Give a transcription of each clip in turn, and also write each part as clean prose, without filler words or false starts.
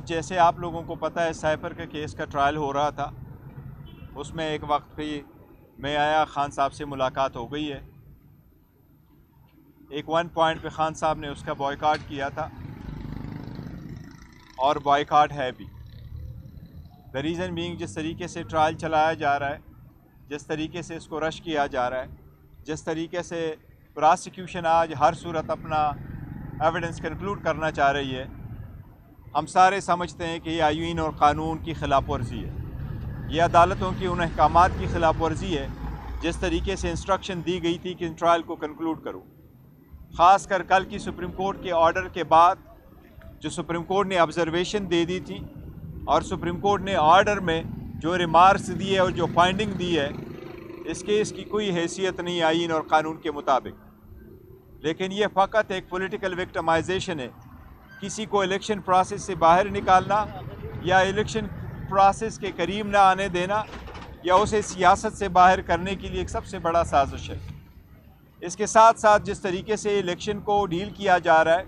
جیسے آپ لوگوں کو پتہ ہے سائپر کے کیس کا ٹرائل ہو رہا تھا، اس میں ایک وقت پہ میں آیا، خان صاحب سے ملاقات ہو گئی ہے۔ ایک ون پوائنٹ پہ خان صاحب نے اس کا بائیکاٹ کیا تھا اور بائیکاٹ ہے بھی۔ دا ریزن بینگ جس طریقے سے ٹرائل چلایا جا رہا ہے، جس طریقے سے اس کو رش کیا جا رہا ہے، جس طریقے سے پراسیکیوشن آج ہر صورت اپنا ایویڈنس کنکلوڈ کرنا چاہ رہی ہے، ہم سارے سمجھتے ہیں کہ یہ آئین اور قانون کی خلاف ورزی ہے، یہ عدالتوں کی ان احکامات کی خلاف ورزی ہے جس طریقے سے انسٹرکشن دی گئی تھی کہ ان ٹرائل کو کنکلوڈ کرو۔ خاص کر کل کی سپریم کورٹ کے آرڈر کے بعد جو سپریم کورٹ نے آبزرویشن دے دی تھی اور سپریم کورٹ نے آرڈر میں جو ریمارکس دیے اور جو فائنڈنگ دی ہے، اس کیس کی کوئی حیثیت نہیں آئین اور قانون کے مطابق، لیکن یہ فقط ایک پولیٹیکل وکٹمائزیشن ہے۔ کسی کو الیکشن پروسیس سے باہر نکالنا یا الیکشن پروسیس کے قریب نہ آنے دینا یا اسے سیاست سے باہر کرنے کے لیے ایک سب سے بڑا سازش ہے۔ اس کے ساتھ ساتھ جس طریقے سے الیکشن کو ڈیل کیا جا رہا ہے،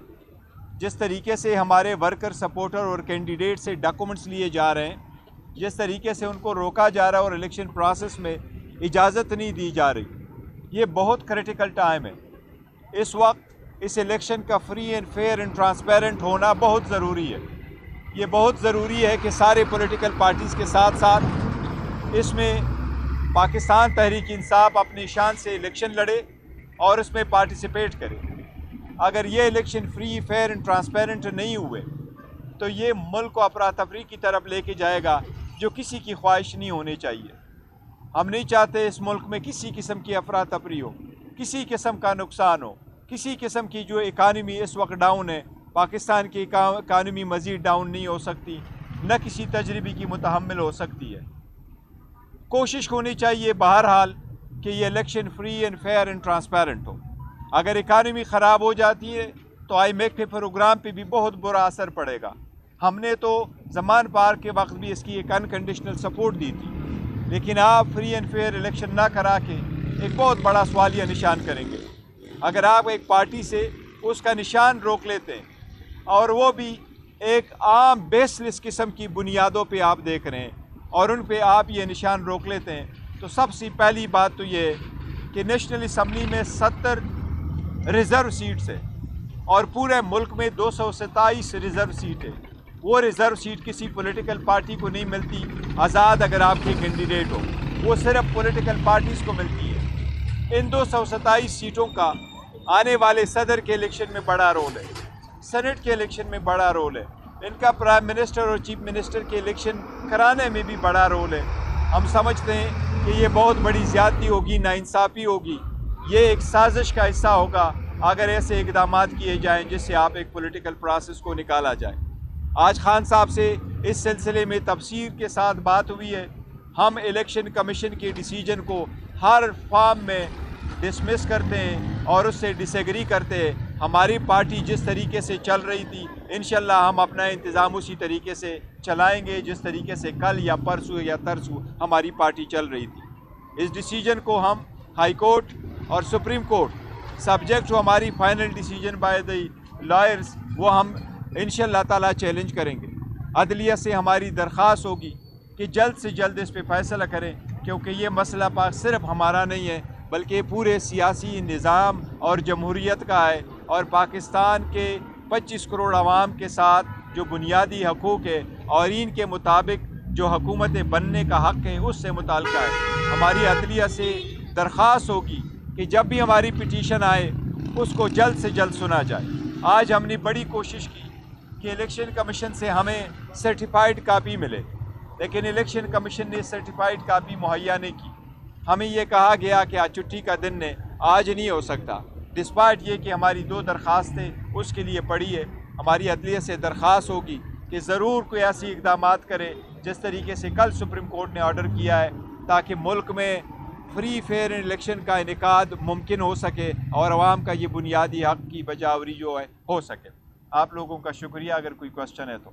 جس طریقے سے ہمارے ورکر سپورٹر اور کینڈیڈیٹ سے ڈاکومنٹس لیے جا رہے ہیں، جس طریقے سے ان کو روکا جا رہا ہے اور الیکشن پروسیس میں اجازت نہیں دی جا رہی، یہ بہت کریٹیکل ٹائم ہے۔ اس وقت اس الیکشن کا free and fair and transparent ہونا بہت ضروری ہے۔ یہ بہت ضروری ہے کہ سارے پولیٹیکل پارٹیز کے ساتھ ساتھ اس میں پاکستان تحریک انصاف اپنی شان سے الیکشن لڑے اور اس میں پارٹیسپیٹ کرے۔ اگر یہ election free fair and transparent نہیں ہوئے تو یہ ملک کو افراتفری کی طرف لے کے جائے گا، جو کسی کی خواہش نہیں ہونی چاہیے۔ ہم نہیں چاہتے اس ملک میں کسی قسم کی افراتفری ہو، کسی قسم کا نقصان ہو، کسی قسم کی جو اکانومی اس وقت ڈاؤن ہے، پاکستان کی اکانومی مزید ڈاؤن نہیں ہو سکتی، نہ کسی تجربے کی متحمل ہو سکتی ہے۔ کوشش ہونی چاہیے بہرحال کہ یہ election free and fair and transparent ہو۔ اگر اکانومی خراب ہو جاتی ہے تو آئی میک کے پروگرام پہ بھی بہت برا اثر پڑے گا۔ ہم نے تو زمان پارک کے وقت بھی اس کی ایک انکنڈیشنل سپورٹ دی تھی، لیکن آپ فری اینڈ فیئر الیکشن نہ کرا کے ایک بہت بڑا سوالیہ نشان کریں گے۔ اگر آپ ایک پارٹی سے اس کا نشان روک لیتے ہیں اور وہ بھی ایک عام بیس لیس قسم کی بنیادوں پہ آپ دیکھ رہے ہیں اور ان پہ آپ یہ نشان روک لیتے ہیں، تو سب سے پہلی بات تو یہ ہے کہ نیشنل اسمبلی میں 70 ریزرو سیٹس ہے اور پورے ملک میں 227 ریزرو سیٹ ہے۔ وہ ریزرو سیٹ کسی پولیٹیکل پارٹی کو نہیں ملتی آزاد اگر آپ کے کینڈیڈیٹ ہو، وہ صرف پولیٹیکل پارٹیز کو ملتی ہے۔ ان 227 سیٹوں کا آنے والے صدر کے الیکشن میں بڑا رول ہے، سینٹ کے الیکشن میں بڑا رول ہے، ان کا پرائم منسٹر اور چیف منسٹر کے الیکشن کرانے میں بھی بڑا رول ہے۔ ہم سمجھتے ہیں کہ یہ بہت بڑی زیادتی ہوگی، ناانصافی ہوگی، یہ ایک سازش کا حصہ ہوگا اگر ایسے اقدامات کیے جائیں جس سے آپ ایک پولیٹیکل پروسیس کو نکالا جائے۔ آج خان صاحب سے اس سلسلے میں تفصیل کے ساتھ بات ہوئی ہے۔ ہم الیکشن کمیشن کے ڈیسیجن کو ہر فارم میں ڈسمس کرتے ہیں اور اس سے ڈس ایگری کرتے ہیں۔ ہماری پارٹی جس طریقے سے چل رہی تھی، انشاءاللہ ہم اپنا انتظام اسی طریقے سے چلائیں گے جس طریقے سے کل یا پرسوں یا ترسوں ہماری پارٹی چل رہی تھی۔ اس ڈیسیجن کو ہم ہائی کورٹ اور سپریم کورٹ سبجیکٹ ٹو ہماری final decision by the lawyers, وہ ہم انشاءاللہ تعالیٰ چیلنج کریں گے۔ عدلیہ سے ہماری درخواست ہوگی کہ جلد سے جلد اس پہ فیصلہ کریں، کیونکہ یہ مسئلہ صرف ہمارا نہیں ہے بلکہ پورے سیاسی نظام اور جمہوریت کا ہے، اور پاکستان کے 25 کروڑ عوام کے ساتھ جو بنیادی حقوق ہے اور ان کے مطابق جو حکومتیں بننے کا حق ہے اس سے متعلقہ ہے۔ ہماری عدلیہ سے درخواست ہوگی کہ جب بھی ہماری پٹیشن آئے اس کو جلد سے جلد سنا جائے۔ آج ہم نے بڑی کوشش کی کہ الیکشن کمیشن سے ہمیں سرٹیفائیڈ کاپی ملے، لیکن الیکشن کمیشن نے سرٹیفائیڈ کاپی مہیا نہیں کی۔ ہمیں یہ کہا گیا کہ آج چھٹی کا دن ہے، آج نہیں ہو سکتا، ڈسپائٹ یہ کہ ہماری 2 درخواستیں اس کے لیے پڑی ہے۔ ہماری عدلیہ سے درخواست ہوگی کہ ضرور کوئی ایسی اقدامات کرے جس طریقے سے کل سپریم کورٹ نے آرڈر کیا ہے، تاکہ ملک میں فری فیئر الیکشن کا انعقاد ممکن ہو سکے اور عوام کا یہ بنیادی حق کی بجاوری جو ہے ہو سکے۔ آپ لوگوں کا شکریہ۔ اگر کوئی کوسچن ہے تو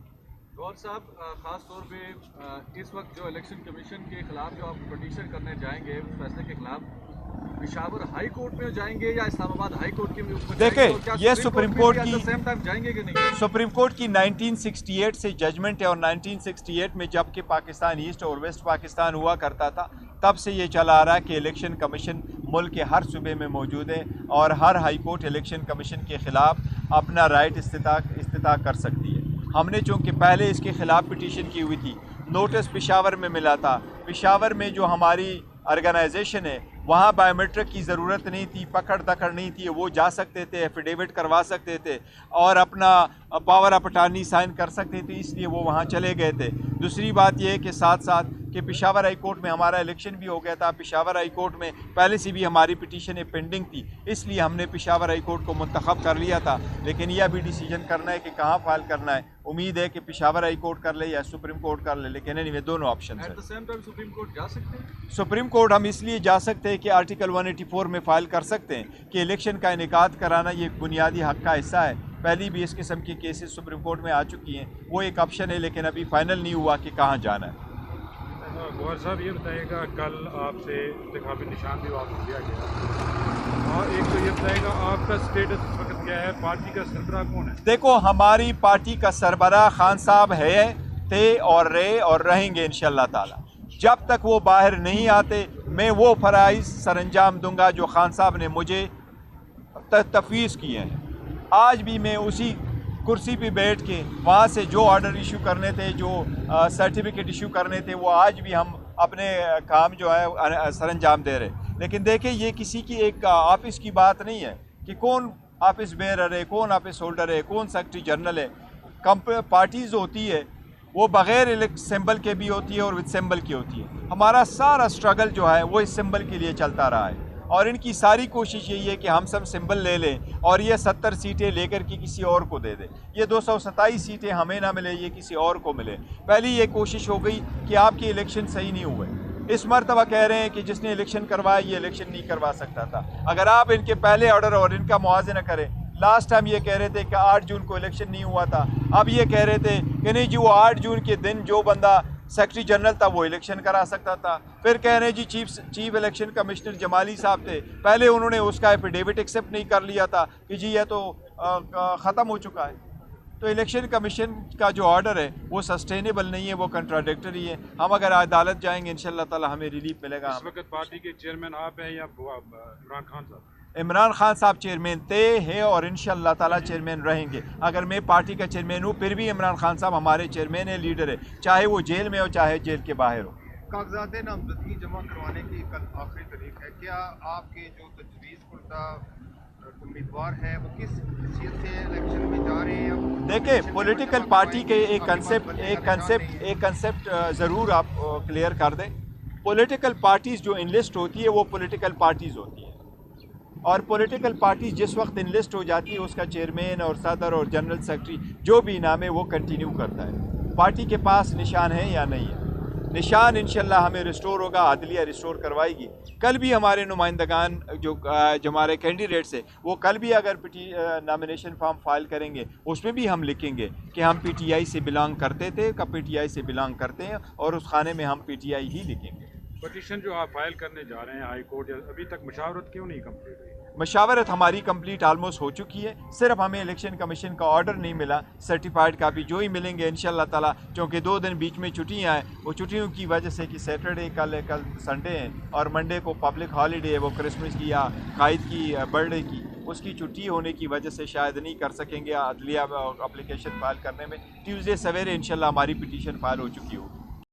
گور صاحب، خاص طور پہ اس وقت جو الیکشن کمیشن کے خلاف جو آپ پٹیشن کرنے جائیں گے فیصلے کے خلاف، पेशावर हाई कोर्ट में जाएंगे या इस्लामाबाद हाई कोर्ट की देखिए, ये सुप्रीम कोर्ट की सेम टाइम जाएंगे कि नहीं? सुप्रीम कोर्ट की 1968 से जजमेंट है और 1968 में जबकि पाकिस्तान ईस्ट और वेस्ट पाकिस्तान हुआ करता था तब से ये चला आ रहा है कि इलेक्शन कमीशन मुल्क के हर सूबे में मौजूद है और हर हाई कोर्ट इलेक्शन कमीशन के ख़िलाफ़ अपना राइट इस्तिता कर सकती है। हमने चूँकि पहले इसके ख़िलाफ़ पिटीशन की हुई थी, नोटिस पेशावर में मिला था। पेशावर में जो हमारी ऑर्गेनाइजेशन है वहाँ बायोमेट्रिक की ज़रूरत नहीं थी, पकड़ दकड़ नहीं थी, वो जा सकते थे, एफिडेविट करवा सकते थे और अपना पावर ऑफ अटॉर्नी साइन कर सकते थे, इसलिए वो वहाँ चले गए थे। दूसरी बात ये है कि साथ साथ कि पेशावर हाई कोर्ट में हमारा इलेक्शन भी हो गया था। पेशावर हाई कोर्ट में पहले से भी हमारी पिटीशन पेंडिंग थी, इसलिए हमने पेशावर हाई कोर्ट को मुंतखब कर लिया था। लेकिन यह अभी डिसीजन करना है कि कहाँ फाइल करना है। उम्मीद है कि पेशावर हाई कोर्ट कर ले या सुप्रीम कोर्ट कर ले, लेकिन एनीवे दोनों ऑप्शन हैं। At the same time supreme court जा सकते हैं? सुप्रीम कोर्ट हम इसलिए जा सकते हैं कि आर्टिकल 184 में फ़ाइल कर सकते हैं कि इलेक्शन का इनेकाद कराना ये बुनियादी हक़ का हिस्सा है। पहली भी इस किस्म की केसेस सुप्रीम कोर्ट में आ चुकी हैं, वो एक ऑप्शन है, लेकिन अभी फाइनल नहीं हुआ कि कहाँ जाना है। गौहर साहब ये बताइएगा, कल आपसे इंतखाबी निशान भी वापस लिया गया और एक तो ये बताइएगा आपका स्टेटस इस वक्त क्या है, पार्टी का सरबराह कौन है? देखो, हमारी पार्टी का सरबराह खान साहब है, थे और रहे और रहेंगे इंशाअल्लाह ताला। जब तक वो बाहर नहीं आते मैं वो फ़राइज़ सरअंजाम दूंगा जो खान साहब ने मुझे तफवीज़ किए हैं। आज भी मैं उसी कुर्सी पे बैठ के वहाँ से जो ऑर्डर इशू करने थे, जो सर्टिफिकेट इशू करने थे, वो आज भी हम अपने काम जो है सरअंजाम दे रहे। लेकिन देखिए, ये किसी की एक ऑफिस की बात नहीं है कि कौन ऑफिस बेरर है, कौन ऑफिस होल्डर है, कौन सेक्रेटरी जनरल है। पार्टीज़ होती है वो बग़ैर सिंबल के भी होती है और विद सिंबल की होती है। हमारा सारा स्ट्रगल जो है वो इस सिंबल के लिए चलता रहा है और इनकी सारी कोशिश यही है कि हम सब सिंबल ले लें और ये 70 सीटें लेकर के किसी और को दे दें। ये 227 सीटें हमें ना मिले, ये किसी और को मिले। पहली ये कोशिश हो गई कि आपके इलेक्शन सही नहीं हुए। इस मरतबा कह रहे हैं कि जिसने इलेक्शन करवाया ये इलेक्शन नहीं करवा सकता था। अगर आप इनके पहले ऑर्डर और इनका मुआवजा करें, लास्ट टाइम ये कह रहे थे कि 8 जून को इलेक्शन नहीं हुआ था, अब ये कह रहे थे कि नहीं जी वो 8 जून के दिन जो बंदा सेक्रेटरी जनरल था वो इलेक्शन करा सकता था। फिर कह रहे हैं जी चीफ इलेक्शन कमिश्नर जमाली साहब थे, पहले उन्होंने उसका एफिडेविट एक्सेप्ट नहीं कर लिया था कि जी यह तो ख़त्म हो चुका है। तो इलेक्शन कमीशन का जो ऑर्डर है वो सस्टेनेबल नहीं है, वो कंट्राडिक्टरी है। हम अगर अदालत जाएंगे इंशाअल्लाह ताला हमें रिलीफ मिलेगा। इस वक्त पार्टी के चेयरमैन आप हैं या इमरान खान साहब? इमरान खान साहब चेयरमैन थे, है और इंशाअल्लाह ताला चेयरमैन रहेंगे। अगर मैं पार्टी का चेयरमैन हूँ फिर भी इमरान खान साहब हमारे चेयरमैन है, लीडर है, चाहे वो जेल में हो चाहे जेल के बाहर हो। कागजात नामजदगी जमा करवाने की कल आखिरी तारीख है। क्या आपके जो तजवीज़ करदा उम्मीदवार है वो किस हैसियत से इलेक्शन में जा रहे हैं? देखिए, पॉलिटिकल पार्टी के एक कंसेप्ट ज़रूर आप क्लियर कर दें। पॉलिटिकल पार्टीज़ जो इनलिस्ट होती है वो पॉलिटिकल पार्टीज़ होती है और पॉलिटिकल पार्टी जिस वक्त इनलिस्ट हो जाती है उसका चेयरमैन और सदर और जनरल सेक्रेटरी जो भी नाम है वो कंटिन्यू करता है। पार्टी के पास निशान है या नहीं है, निशान इंशाल्लाह हमें रिस्टोर होगा, अदलिया रिस्टोर करवाएगी। कल भी हमारे नुमाइंदगान जो हमारे कैंडिडेट्स है वो कल भी अगर नॉमिनेशन फॉर्म फाइल करेंगे उसमें भी हम लिखेंगे कि हम PTI से बिलोंग करते थे, कब PTI से बिलोंग करते हैं और उस खाने में हम PTI ही लिखेंगे। पटिशन जो आप फाइल करने जा रहे हैं हाई कोर्ट, अभी तक मशावरत क्यों नहीं कंप्लीट हुई? मशावरत हमारी कंप्लीट ऑलमोस्ट हो चुकी है, सिर्फ हमें इलेक्शन कमीशन का ऑर्डर नहीं मिला, सर्टिफाइड कापी जो ही मिलेंगे इंशाल्लाह ताला। क्योंकि 2 दिन बीच में छुट्टियाँ हैं, वो छुट्टियों की वजह से कि सैटरडे कल संडे है और मंडे को पब्लिक हॉलीडे है, वो क्रिसमस की या कायद की बर्थडे की, उसकी छुट्टी होने की वजह से शायद नहीं कर सकेंगे अदलिया एप्लीकेशन फाइल करने में। ट्यूसडे सवेरे इंशाल्लाह हमारी पिटीशन फाइल हो चुकी होगी।